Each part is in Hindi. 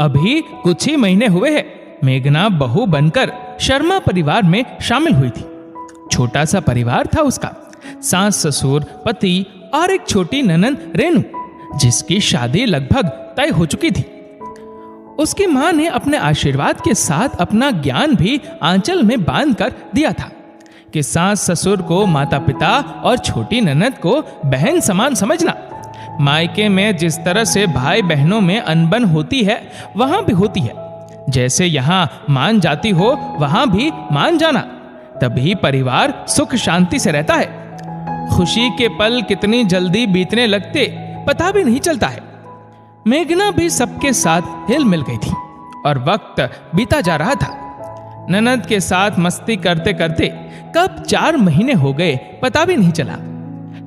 अभी कुछ ही महीने हुए हैं मेघना बहू बनकर शर्मा परिवार में शामिल हुई थी। छोटा सा परिवार था उसका, सास ससुर, पति और एक छोटी ननंद रेनू, जिसकी शादी लगभग तय हो चुकी थी। उसकी मां ने अपने आशीर्वाद के साथ अपना ज्ञान भी आंचल में बांध कर दिया था कि सास ससुर को माता पिता और छोटी ननंद को बहन समान समझना। मायके में जिस तरह से भाई बहनों में अनबन होती है वहां भी होती है। जैसे यहाँ मान जाती हो वहां भी मान जाना, तभी परिवार सुख शांति से रहता है। खुशी के पल कितनी जल्दी बीतने लगते पता भी नहीं चलता है। मेघना भी सबके साथ हिल मिल गई थी और वक्त बीता जा रहा था। ननद के साथ मस्ती करते करते कब 4 महीने हो गए पता भी नहीं चला।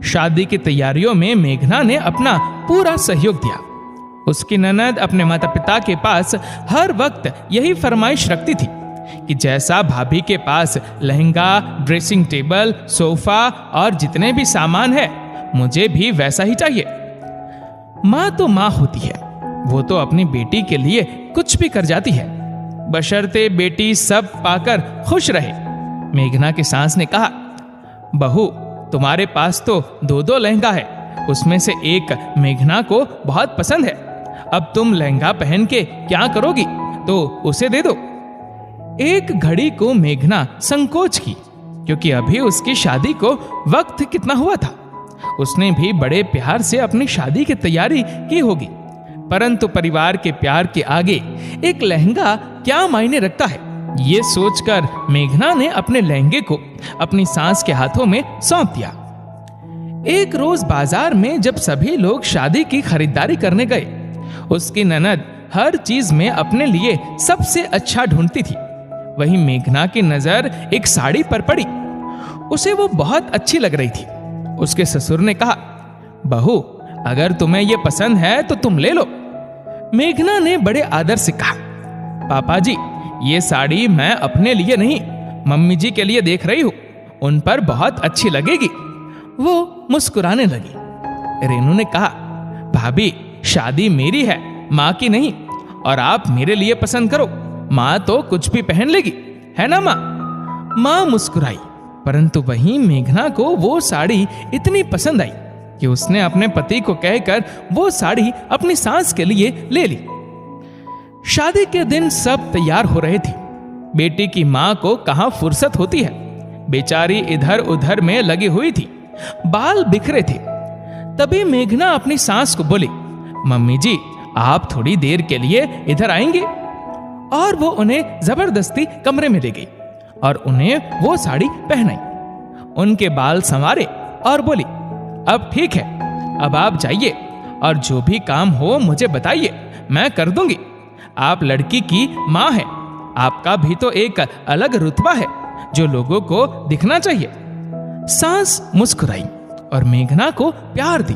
शादी की तैयारियों में मेघना ने अपना पूरा सहयोग दिया। उसकी ननद अपने माता पिता के पास हर वक्त यही फरमाइश रखती थी कि जैसा भाभी के पास लहंगा, ड्रेसिंग टेबल, सोफा और जितने भी सामान है, मुझे भी वैसा ही चाहिए। माँ तो माँ होती है, वो तो अपनी बेटी के लिए कुछ भी कर जाती है, बशर्ते बेटी सब पाकर खुश रहे। मेघना की सास ने कहा, बहू तुम्हारे पास तो 2 लहंगा है, उसमें से एक मेघना को बहुत पसंद है। अब तुम लहंगा पहन के क्या करोगी, तो उसे दे दो। एक घड़ी को मेघना संकोच की, क्योंकि अभी उसकी शादी को वक्त कितना हुआ था। उसने भी बड़े प्यार से अपनी शादी की तैयारी की होगी, परंतु परिवार के प्यार के आगे एक लहंगा क्या मायने रखता है, ये सोचकर मेघना ने अपने लहंगे को अपनी सास के हाथों में सौंप दिया। एक रोज बाजार में जब सभी लोग शादी की खरीदारी करने गए, उसकी ननद हर चीज में अपने लिए सबसे अच्छा ढूंढती थी। वहीं मेघना की नजर एक साड़ी पर पड़ी, उसे वो बहुत अच्छी लग रही थी। उसके ससुर ने कहा, बहू अगर तुम्हें ये पसंद है तो तुम ले लो। मेघना ने बड़े आदर से कहा, पापा जी ये साड़ी मैं अपने लिए नहीं, मम्मी जी के लिए देख रही हूं, उन पर बहुत अच्छी लगेगी। वो मुस्कुराने लगी। रेनू ने कहा, भाभी शादी मेरी है, माँ की नहीं, और आप मेरे लिए पसंद करो, माँ तो कुछ भी पहन लेगी, है ना माँ? माँ मुस्कुराई, परंतु वहीं मेघना को वो साड़ी इतनी पसंद आई कि उसने अपने पति को कहकर वो साड़ी अपनी सास के लिए ले ली। शादी के दिन सब तैयार हो रहे थे। बेटी की माँ को कहाँ फुर्सत होती है, बेचारी इधर उधर में लगी हुई थी, बाल बिखरे थे। तभी मेघना अपनी सास को बोली, मम्मी जी आप थोड़ी देर के लिए इधर आएंगे? और वो उन्हें जबरदस्ती कमरे में ले गई और उन्हें वो साड़ी पहनाई, उनके बाल संवारे और बोली, अब ठीक है, अब आप जाइए और जो भी काम हो मुझे बताइए, मैं कर दूंगी। आप लड़की की माँ हैं, आपका भी तो एक अलग रुतबा है जो लोगों को दिखना चाहिए। सास मुस्कुराई और मेघना को प्यार दी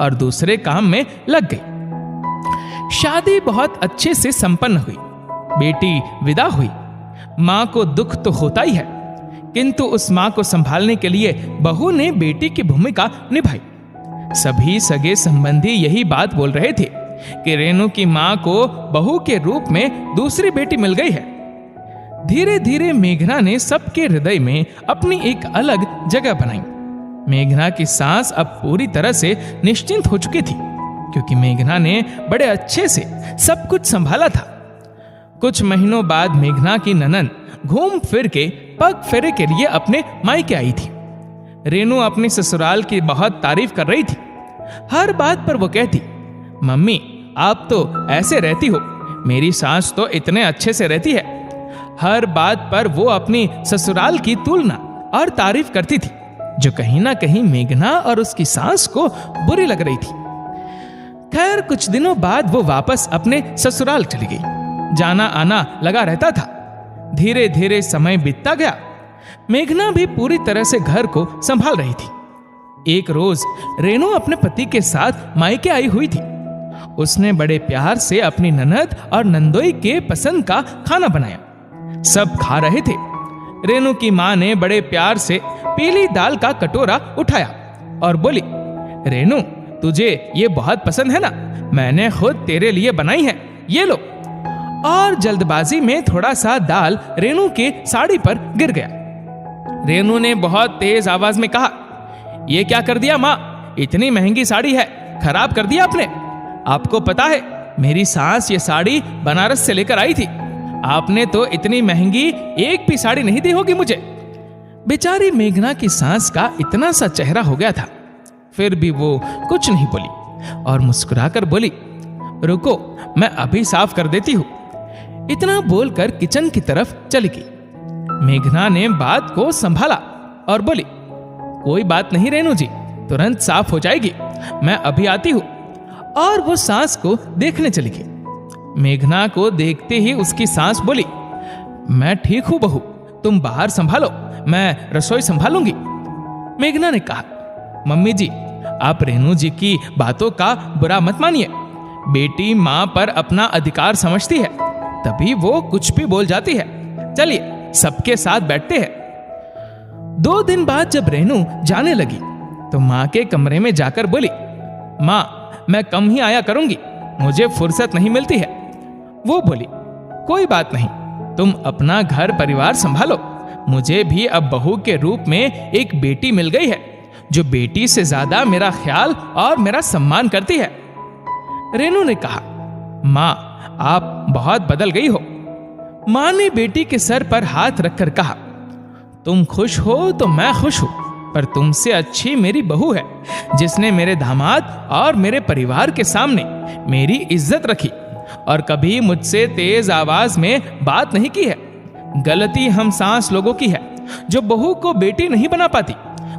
और दूसरे काम में लग गई। शादी बहुत अच्छे से संपन्न हुई। बेटी विदा हुई। माँ को दुख तो होता ही है, किंतु उस माँ को संभालने के लिए बहू ने बेटी की भूमिका निभाई। सभी सगे संबंधी यही बात बोल रहे थे कि रेनू की माँ को बहू के रूप में दूसरी बेटी मिल गई है। धीरे धीरे मेघना ने सबके हृदय में अपनी एक अलग जगह बनाई। मेघना की सांस अब पूरी तरह से निश्चिंत हो चुकी थी, क्योंकि मेघना ने बड़े अच्छे से सब कुछ संभाला था। कुछ महीनों बाद मेघना की ननद घूम फिर के पग फेरे के लिए अपने मायके आई थी। रेनू अपनी ससुराल की बहुत तारीफ कर रही थी। हर बात पर वो कहती, मम्मी आप तो ऐसे रहती हो, मेरी सास तो इतने अच्छे से रहती है। हर बात पर वो अपनी ससुराल की तुलना और तारीफ करती थी, जो कहीं ना कहीं मेघना और उसकी सास को बुरी लग रही थी। खैर कुछ दिनों बाद वो वापस अपने ससुराल चली गई। जाना आना लगा रहता था। धीरे धीरे समय बीतता गया। मेघना भी पूरी तरह से घर को संभाल रही थी। एक रोज रेनू अपने पति के साथ मायके आई हुई थी। उसने बड़े प्यार से अपनी ननद और नंदोई के पसंद का खाना बनाया। सब खा रहे थे। रेनू की माँ ने बड़े प्यार से पीली दाल का कटोरा उठाया और बोली, रेनू तुझे ये बहुत पसंद है ना, मैंने खुद तेरे लिए बनाई है, ये लो और जल्दबाजी में थोड़ा सा दाल रेनू के साड़ी पर गिर गया। रेनू ने बहुत तेज आवाज में कहा, ये क्या कर दिया माँ? इतनी महंगी साड़ी है, खराब कर दिया आपने। आपको पता है मेरी सास ये साड़ी बनारस से लेकर आई थी, आपने तो इतनी महंगी एक भी साड़ी नहीं दी होगी मुझे। बेचारी मेघना की सास का इतना सा चेहरा हो गया था, फिर भी वो कुछ नहीं बोली और मुस्कुराकर बोली, रुको मैं अभी साफ कर देती हूं। इतना बोलकर किचन की तरफ चली गई। मेघना ने बात को संभाला और बोली, कोई बात नहीं रेनू जी, तुरंत साफ हो जाएगी, मैं अभी आती हूं। और वो सास को देखने चली गई। मेघना को देखते ही उसकी सास बोली, मैं ठीक हूं बहू, तुम बाहर संभालो, मैं रसोई संभालूंगी। मेघना ने कहा, मम्मी जी आप रेनू जी की बातों का बुरा मत मानिए, बेटी माँ पर अपना अधिकार समझती है, तभी वो कुछ भी बोल जाती है। चलिए सबके साथ बैठते हैं। 2 दिन बाद जब रेनू जाने लगी तो माँ के कमरे में जाकर बोली, माँ मैं कम ही आया करूंगी, मुझे फुर्सत नहीं मिलती है। वो बोली, कोई बात नहीं, तुम अपना घर परिवार संभालो, मुझे भी अब बहू के रूप में एक बेटी मिल गई है जो बेटी से ज्यादा मेरा ख्याल और मेरा सम्मान करती है। रेनू ने कहा, माँ आप बहुत बदल गई हो। माँ ने बेटी के सर पर हाथ रखकर कहा, तुम खुश हो तो मैं खुश हूं, पर तुमसे अच्छी मेरी बहू है जिसने मेरे दामाद और मेरे परिवार के सामने मेरी इज्जत रखी और कभी मुझसे तेज आवाज में बात नहीं की है। गलती हम सास लोगों की है जो बहू को बेटी नहीं बना पाती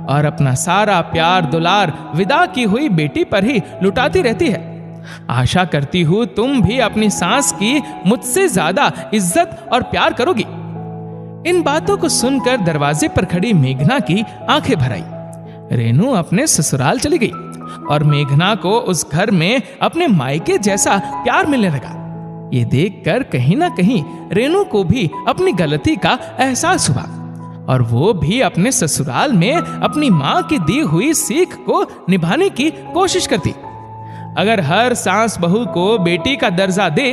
और अपना सारा प्यार दुलार विदा की हुई बेटी पर ही लुटाती रहती है। आशा करती हूं तुम भी अपनी सास की मुझसे ज्यादा इज्जत और प्यार करोगी। इन बातों को सुनकर दरवाजे पर खड़ी मेघना की आंखें भर आई। रेनू अपने ससुराल चली गई और मेघना को उस घर में अपने मायके जैसा प्यार मिलने लगा। ये देखकर कहीं ना कहीं रेनू को भी अपनी गलती का एहसास हुआ और वो भी अपने ससुराल में अपनी माँ की दी हुई सीख को निभाने की कोशिश करती। अगर हर सास बहू को बेटी का दर्जा दे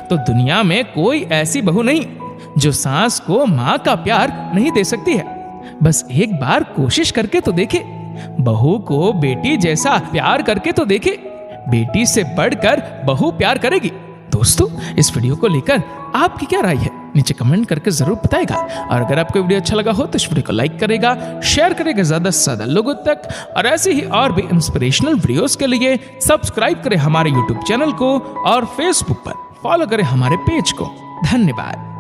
तो दुनिया में कोई ऐसी बहू नहीं जो सास को माँ का प्यार नहीं दे सकती है। बस एक बार कोशिश करके तो देखे, बहू को बेटी जैसा प्यार करके तो देखे, बेटी से बढ़कर बहू प्यार करेगी। दोस्तों इस वीडियो को लेकर आपकी क्या राय है नीचे कमेंट करके जरूर बताएगा। और अगर आपको वीडियो अच्छा लगा हो तो इस वीडियो को लाइक करेगा, शेयर करेगा ज्यादा से ज्यादा लोगों तक, और ऐसे ही और भी इंस्पिरेशनल वीडियोस के लिए सब्सक्राइब करें हमारे यूट्यूब चैनल को और फेसबुक पर फॉलो करें हमारे पेज को। धन्यवाद।